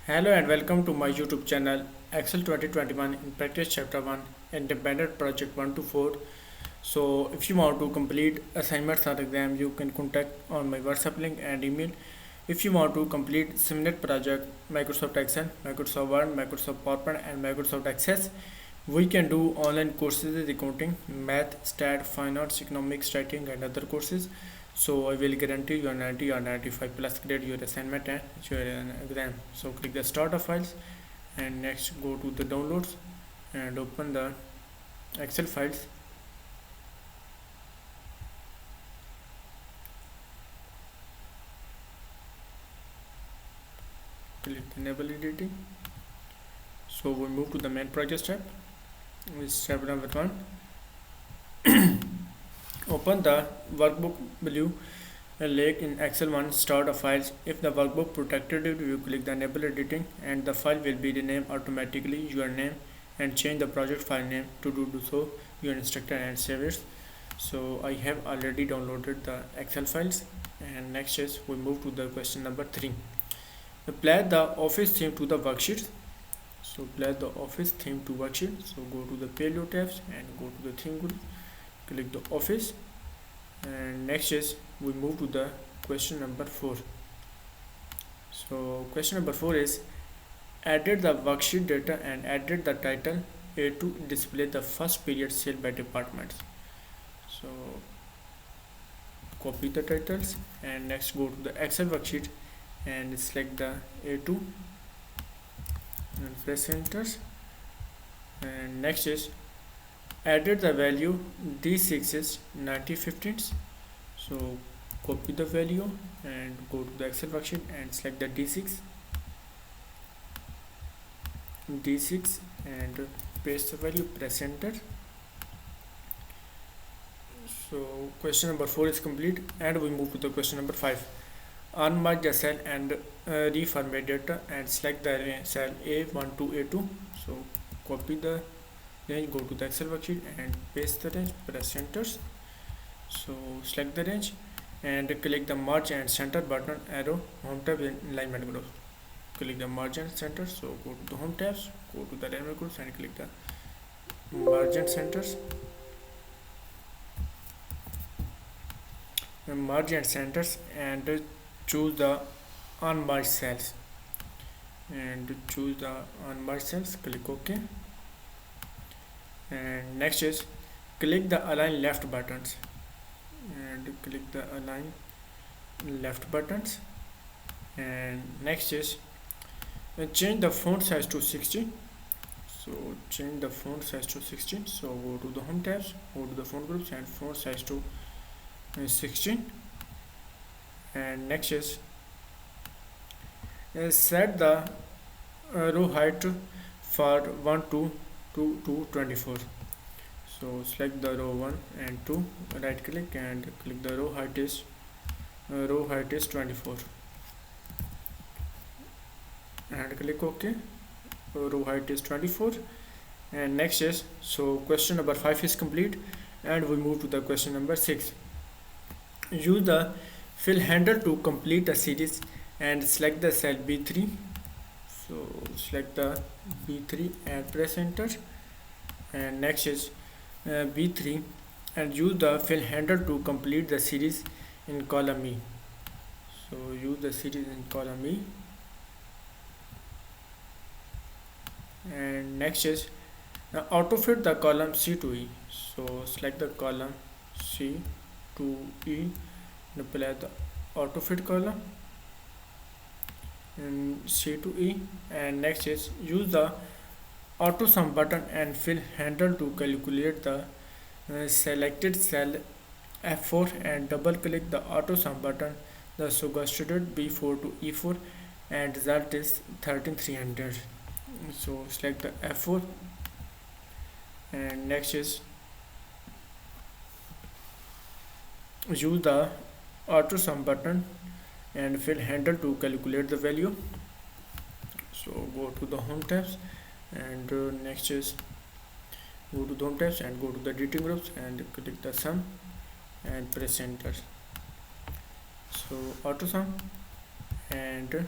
Hello and welcome to my YouTube channel Excel 2021 in practice chapter 1 independent project 1 to 4. So if you want to complete assignments or exam you can contact on my WhatsApp link and email. If you want to complete Simulate project Microsoft Excel, Microsoft Word, Microsoft PowerPoint and Microsoft Access, we can do online courses in accounting, math, stat, finance, economics, writing and other courses. So I will guarantee you a 90 or 95 plus grade your assignment and your exam. So click the start of files and next go to the downloads and open the Excel files. Click enable editing. So we move to the main project step. Step number 1. Open the workbook view link in Excel 1 start of files. If the workbook protected it, you click the enable editing and the file will be renamed automatically your name and change the project file name. To do so, your instructor and save it. So I have already downloaded the Excel files and next is we move to the question number 3. Apply the office theme to the worksheet. So apply the office theme to worksheet. So go to the payload tabs and go to the theme group, click the office and next is we move to the question number 4. So question number 4 is added the worksheet data and added the title A to display the first period sale by departments. So copy the titles and next go to the Excel worksheet and select the A2 and press enter and next is added the value D6 is 90/15. So copy the value and go to the Excel worksheet and select the D6 and paste the value, press enter. So question number 4 is complete and we move to the question number 5. Unmerge the cell and reformat data and select the cell A1 to A2. So copy the range, go to the Excel worksheet and paste the range, press enter. So select the range and click the merge and center button arrow home tab in alignment group. Click the merge and center. So go to the home tabs, go to the alignment groups and click the merge and centers. Merge and centers and choose the unmerged cells and choose the unmerged cells. Click OK and next is click the align left buttons and click the align left buttons and next is change the font size to 16. So change the font size to 16. So go to the home tabs, go to the font groups and font size to 16 and next is set the row height for 1 to 24. So select the row 1 and 2, right click and click the row height is 24 and click OK. Row height is 24 and next is so question number 5 is complete and we move to the question number 6. Use the fill handle to complete the series and select the cell B3. So select the B3 and press enter and next is B3 and use the fill handle to complete the series in column E. So use the series in column E and next is auto fit the column C to E. So select the column C to E and apply the auto fit column and C to E and next is use the auto sum button and fill handle to calculate the selected cell F4 and double click the auto sum button, the suggested B4 to E4 and result is 13300. So select the F4 and next is use the auto sum button and fill handle to calculate the value. So go to the home tabs and next is go to the home tabs and go to the editing groups and click the sum and press enter. So auto sum and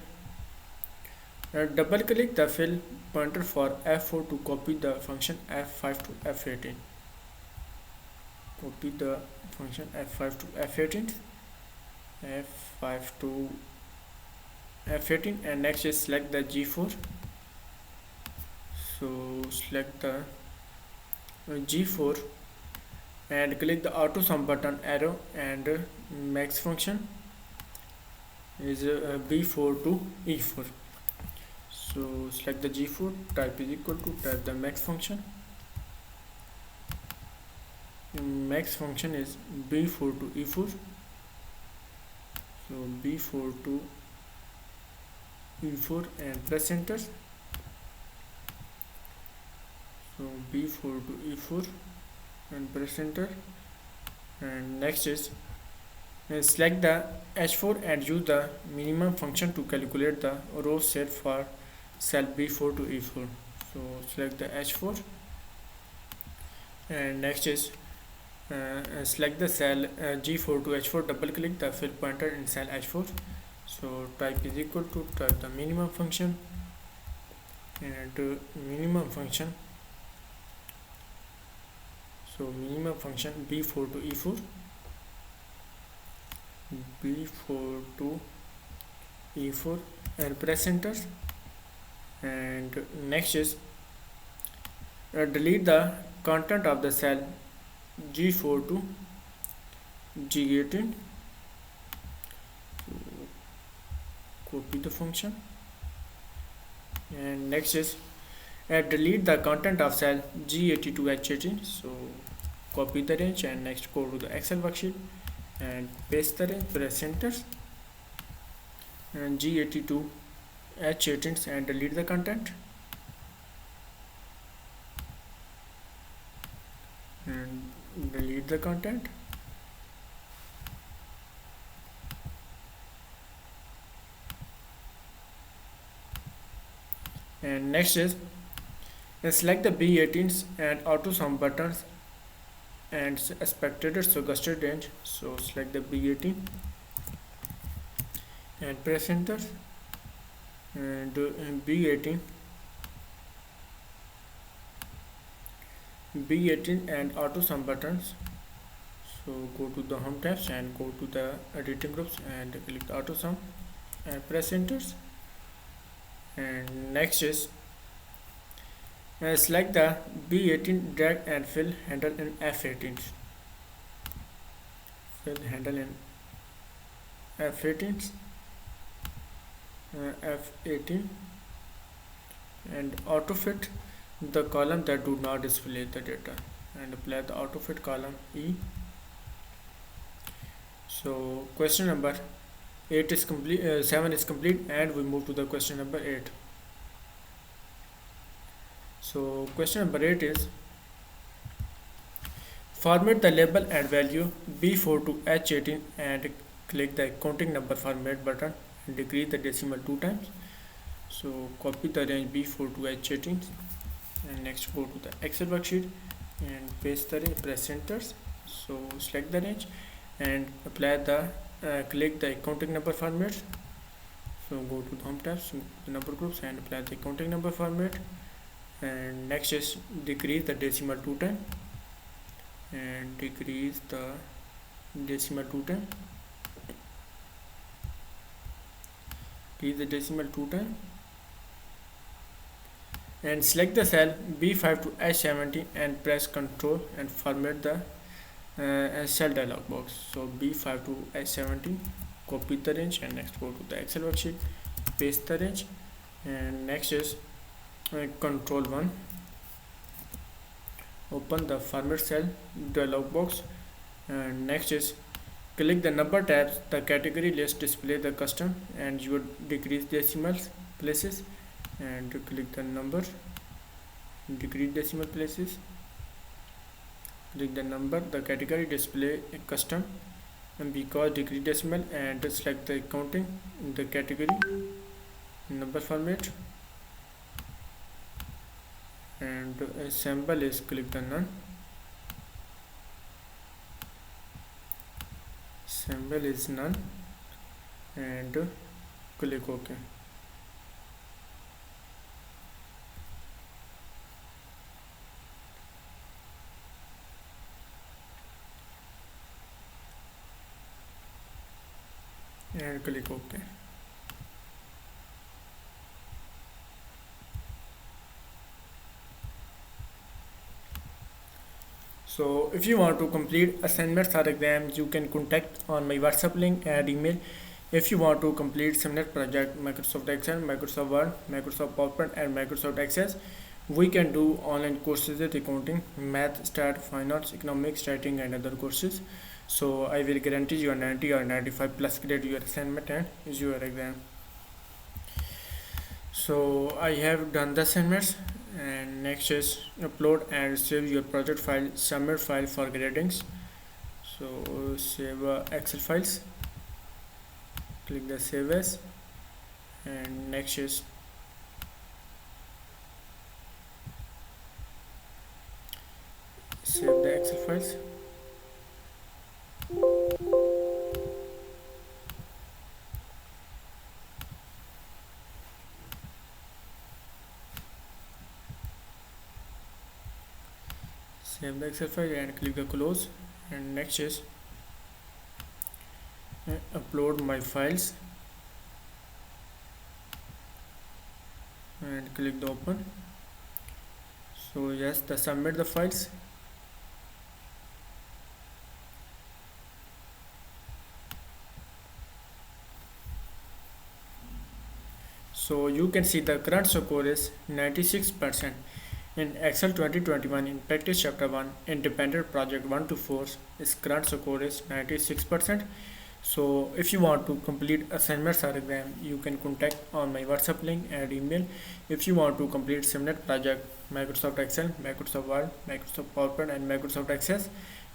Double click the fill pointer for F4 to copy the function F5 to F18. Copy the function F5 to F18, F5 to F18, and next is select the G4. So select the G4 and click the auto sum button arrow, and max function is B4 to E4. So select the G4, type is equal to, type the max function. Max function is B4 to E4. So B4 to E4 and press enter. So B4 to E4 and press enter. And next is select the H4 and use the minimum function to calculate the row set for cell B4 to E4. So select the H4, and next is select the cell G4 to H4, double click the fill pointer in cell H4. So type is equal to, type the minimum function, and minimum function, so minimum function B4 to E4, B4 to E4, and press enter. And next is delete the content of the cell G4 to G18. Copy the function, and next is delete the content of cell G80 to H18. So copy the range, and next go to the Excel worksheet and paste the range, press enter, and G80 to H18, and delete the content, and delete the content. And next is select the B18s and auto sum buttons and expected suggested range. So select the B18 and press enter, and B18 and auto sum buttons. So go to the home tabs and go to the editing groups and click auto sum and press enter. And next is select the B18 drag and fill handle in F18. Fill handle in F18, F18, and auto fit the column that do not display the data, and apply the auto fit column E. So question number 8 is complete, 7 is complete, and we move to the question number 8. So question number 8 is format the label and value B4 to H18 and click the counting number format button and decrease the decimal 2 times. So copy the range B4 to H18, and next go to the Excel worksheet and paste the range, press enter. So select the range and apply the click the counting number format. So go to the home tabs, the number groups, and apply the counting number format. And next is decrease the decimal 2 times, and decrease the decimal 2 times, decrease the decimal 2 times, and select the cell B5 to H17 and press Ctrl and format the cell dialog box. So B5 to H17, copy the range, and next go to the Excel worksheet, paste the range, and next is Ctrl 1, open the format cell dialog box, and next is click the number tabs, the category list display the custom, and you would decrease decimals places, and click the number, decrease decimal places, click the number, the category display custom, and because decrease decimal, and select the counting in the category number format, and symbol is click the none, symbol is none, and click OK. and click OK. So if you want to complete assignments or exams, you can contact on my WhatsApp link and email. If you want to complete similar project, Microsoft Excel, Microsoft Word, Microsoft PowerPoint and Microsoft Access, we can do online courses with accounting, math, stat, finance, economics, writing and other courses. So I will guarantee you a 90 or 95 plus grade your assignment and your exam. So I have done the assignments, and next is upload and save your project file, submit file for gradings. So save Excel files, click the save as, and next is save the Excel files. Save the Excel file and click the close, and next is upload my files and click the open. So yes, the submit the files. So you can see the current score is 96% in Excel 2021 in practice chapter 1 independent project 1 to 4 is current score is 96%. So if you want to complete assignments or exam, you can contact on my WhatsApp link and email. If you want to complete similar project, Microsoft Excel, Microsoft Word, Microsoft PowerPoint and Microsoft Access,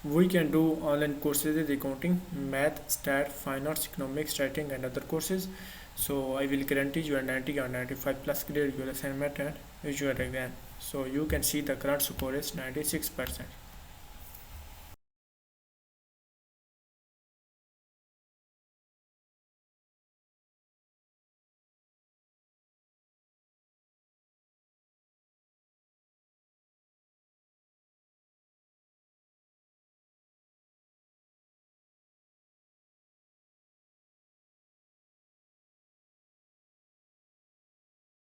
we can do online courses in accounting, math, stat, finance, economics, writing and other courses. So I will guarantee you a 90 or 95 plus grade your assignment and your exam. So you can see the current score is 96%.